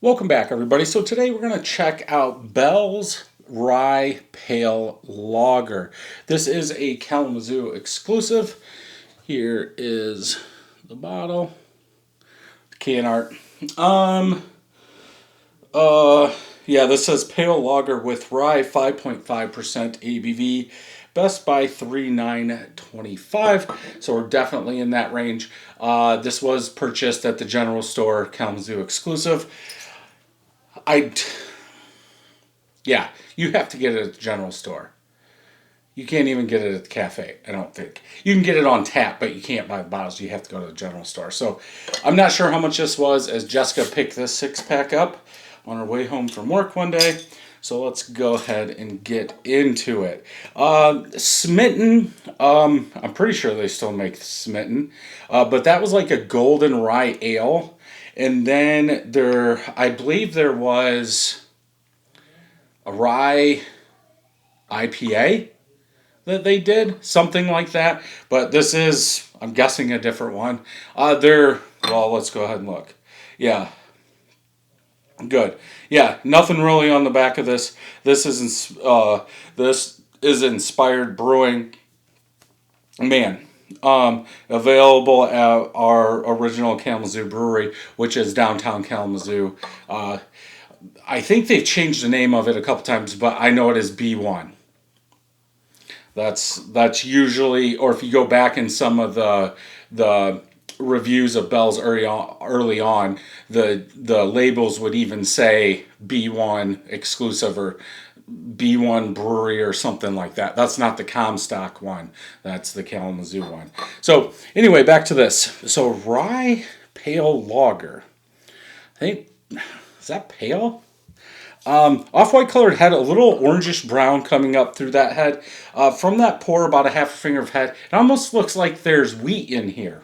Welcome back, everybody. So today we're going to check out Bell's Rye Pale Lager. This is a Kalamazoo exclusive. Here is the bottle, can art. Um, yeah, this says Pale Lager with Rye, 5.5% ABV. Best by 3,925. So we're definitely in that range. This was purchased at the general store, Kalamazoo exclusive. I Yeah, you have to get it at the general store. You can't even get it at the cafe, I don't think. You can get it on tap, but you can't buy the bottles. You have to go to the general store. So I'm not sure how much this was as Jessica picked this six pack up on her way home from work one day. So let's go ahead and get into it. Smitten, I'm pretty sure they still make Smitten, but that was like a golden rye ale. And then I believe there was a rye IPA that they did, something like that. But this is, I'm guessing, a different one. Well, let's go ahead and look. Yeah, good. Yeah, nothing really on the back of this. This is Inspired Brewing. Man, available at our original Kalamazoo brewery, which is downtown Kalamazoo. I think they've changed the name of it a couple times, but I know it is B1. That's usually, or if you go back in some of the reviews of Bell's early on, the labels would even say B1 exclusive or B1 brewery or something like that. That's not the Comstock one. That's the Kalamazoo one. So anyway, back to this. So rye pale lager. I think, is that pale? Off-white colored head, a little orangish brown coming up through that head. From that pour, about a half a finger of head. It almost looks like there's wheat in here.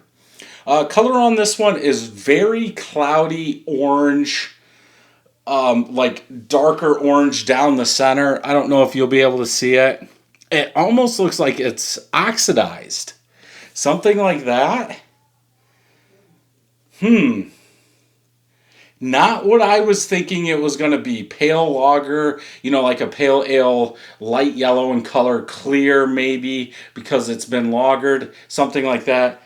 Color on this one is very cloudy orange, like darker orange down the center. I don't know if you'll be able to see it. It almost looks like it's oxidized. Something like that. Not what I was thinking it was going to be. Pale lager, like a pale ale, light yellow in color, clear maybe because it's been lagered, something like that.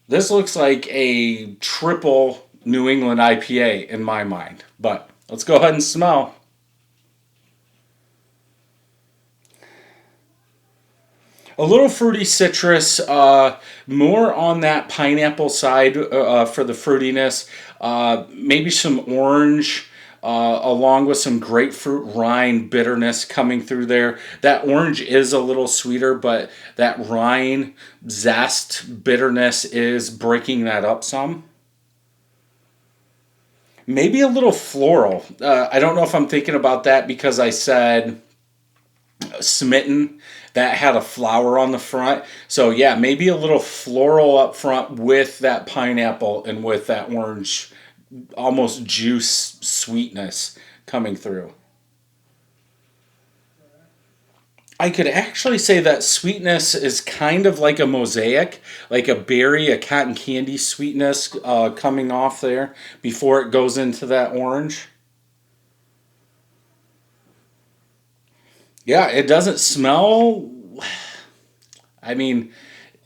This looks like a triple New England IPA in my mind. But let's go ahead and smell. A little fruity citrus, more on that pineapple side for the fruitiness. Maybe some orange, along with some grapefruit rind bitterness coming through there. That orange is a little sweeter, but that rind zest bitterness is breaking that up some. Maybe a little floral. I don't know if I'm thinking about that because I said smitten that had a flower on the front. So yeah, maybe a little floral up front with that pineapple and with that orange, almost juice sweetness coming through. I could actually say that sweetness is kind of like a mosaic, like a berry, a cotton candy sweetness coming off there before it goes into that orange. Yeah, it doesn't smell. I mean,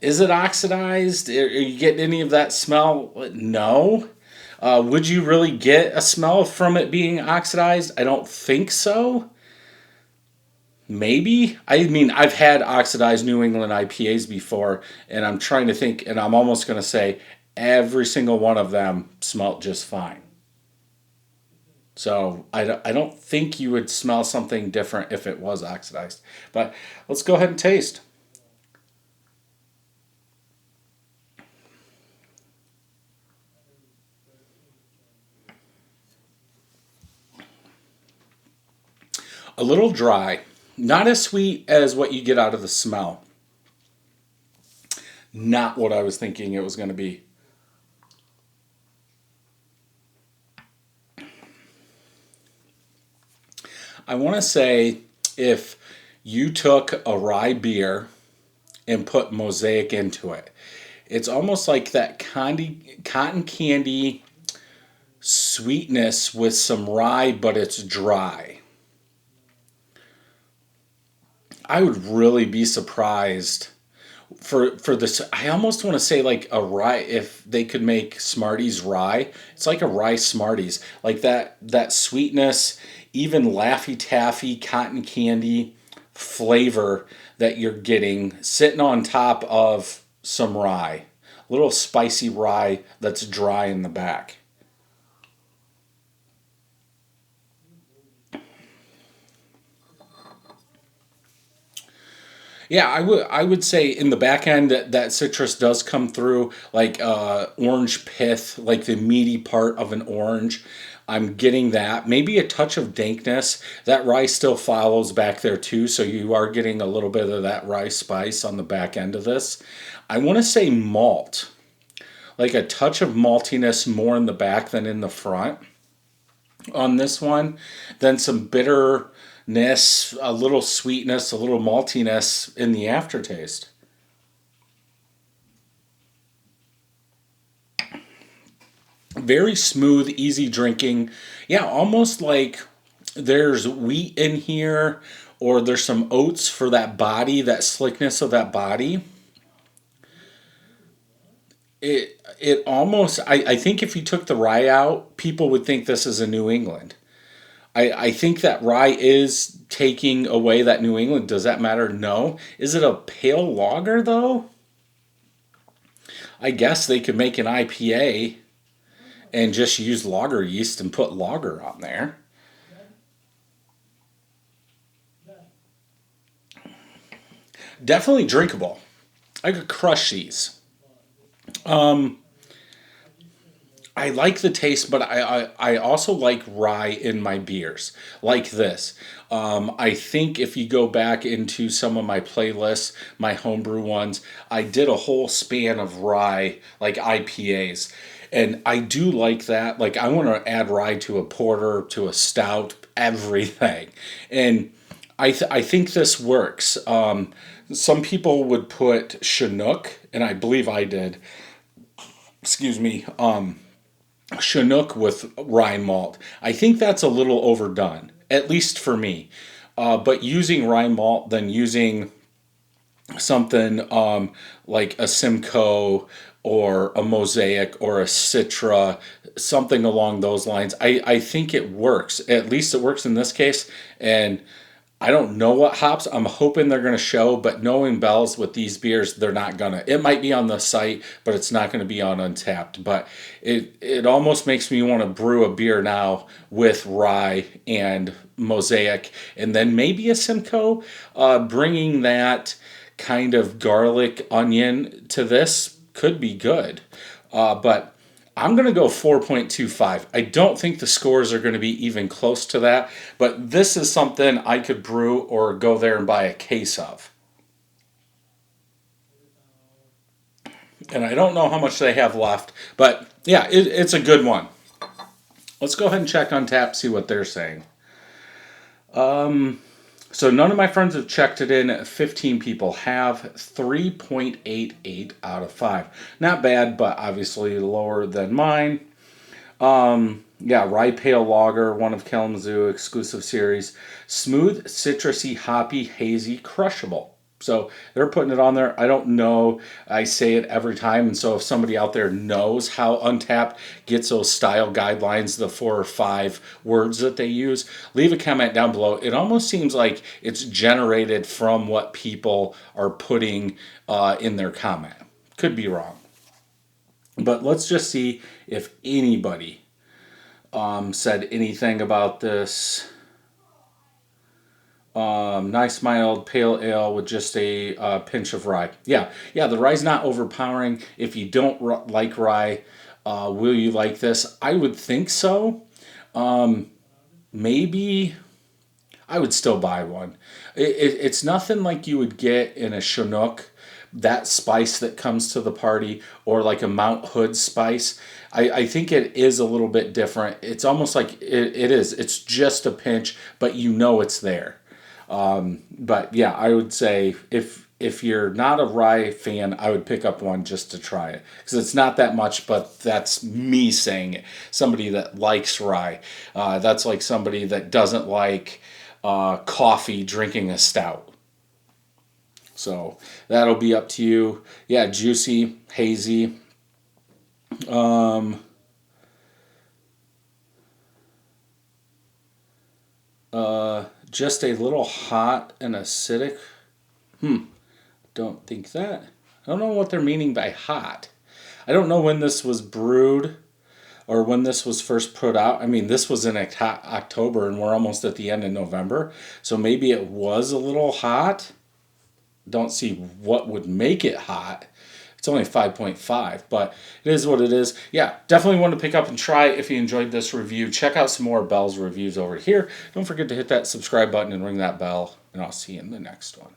is it oxidized? Are you getting any of that smell? No. Would you really get a smell from it being oxidized? I don't think so. Maybe. I mean, I've had oxidized New England IPAs before, and I'm trying to think, and I'm almost going to say every single one of them smelt just fine. So I don't think you would smell something different if it was oxidized. But let's go ahead and taste. A little dry, not as sweet as what you get out of the smell. Not what I was thinking it was going to be. I want to say if you took a rye beer and put mosaic into it, it's almost like that cotton candy sweetness with some rye, but it's dry. I would really be surprised for this. I almost want to say like a rye, if they could make Smarties rye. It's like a rye Smarties, like that sweetness, even Laffy Taffy cotton candy flavor that you're getting sitting on top of some rye, little spicy rye that's dry in the back. Yeah, I would say in the back end that citrus does come through, like orange pith, like the meaty part of an orange. I'm getting that. Maybe a touch of dankness. That rye still follows back there too, so you are getting a little bit of that rye spice on the back end of this. I want to say malt, like a touch of maltiness more in the back than in the front on this one. Then some bitterness, a little sweetness, a little maltiness in the aftertaste. Very smooth, easy drinking. Yeah, almost like there's wheat in here, or there's some oats for that body, that slickness of that body. It almost, I think if you took the rye out, people would think this is a New England. I think that rye is taking away that New England. Does that matter? No. Is it a pale lager though? I guess they could make an IPA and just use lager yeast and put lager on there. Definitely drinkable. I could crush these. I like the taste, but I also like rye in my beers, like this. I think if you go back into some of my playlists, my homebrew ones, I did a whole span of rye, like IPAs. And I do like that. Like, I want to add rye to a porter, to a stout, everything. And I think this works. Some people would put Chinook, and I believe I did, excuse me, Chinook with rye malt. I think that's a little overdone, at least for me. But using rye malt, then using something like a Simcoe or a Mosaic or a Citra, something along those lines, I think it works. At least it works in this case. And I don't know what hops. I'm hoping they're going to show, but knowing Bell's with these beers, they're not going to. It might be on the site, but it's not going to be on Untapped. But it almost makes me want to brew a beer now with rye and Mosaic, and then maybe a Simcoe, bringing that kind of garlic onion to this could be good. But I'm going to go 4.25. I don't think the scores are going to be even close to that, but this is something I could brew or go there and buy a case of. And I don't know how much they have left, but yeah, it's a good one. Let's go ahead and check on tap, see what they're saying. So none of my friends have checked it in. 15 people have. 3.88 out of 5. Not bad, but obviously lower than mine. Yeah, Rye Pale Lager, one of Kalamazoo exclusive series. Smooth, citrusy, hoppy, hazy, crushable. So they're putting it on there. I don't know. I say it every time. And so if somebody out there knows how Untapped gets those style guidelines, the 4 or 5 words that they use, leave a comment down below. It almost seems like it's generated from what people are putting in their comment. Could be wrong. But let's just see if anybody said anything about this. Nice mild pale ale with just a pinch of rye. Yeah, yeah. The rye's not overpowering. If you don't like rye, will you like this? I would think so. Maybe I would still buy one. It's nothing like you would get in a Chinook, that spice that comes to the party, or like a Mount Hood spice. I think it is a little bit different. It's almost like it is. It's just a pinch, but you know it's there. But yeah, I would say if you're not a rye fan, I would pick up one just to try it because it's not that much. But that's me saying it. Somebody that likes rye, that's like somebody that doesn't like coffee drinking a stout. So that'll be up to you. Yeah, juicy, hazy. Um, just a little hot and acidic. Don't think that. I don't know what they're meaning by hot. I don't know when this was brewed or when this was first put out. I mean, this was in October and we're almost at the end of November. So maybe it was a little hot. Don't see what would make it hot. It's only 5.5, but it is what it is. Yeah, definitely want to pick up and try if you enjoyed this review. Check out some more Bell's reviews over here. Don't forget to hit that subscribe button and ring that bell, and I'll see you in the next one.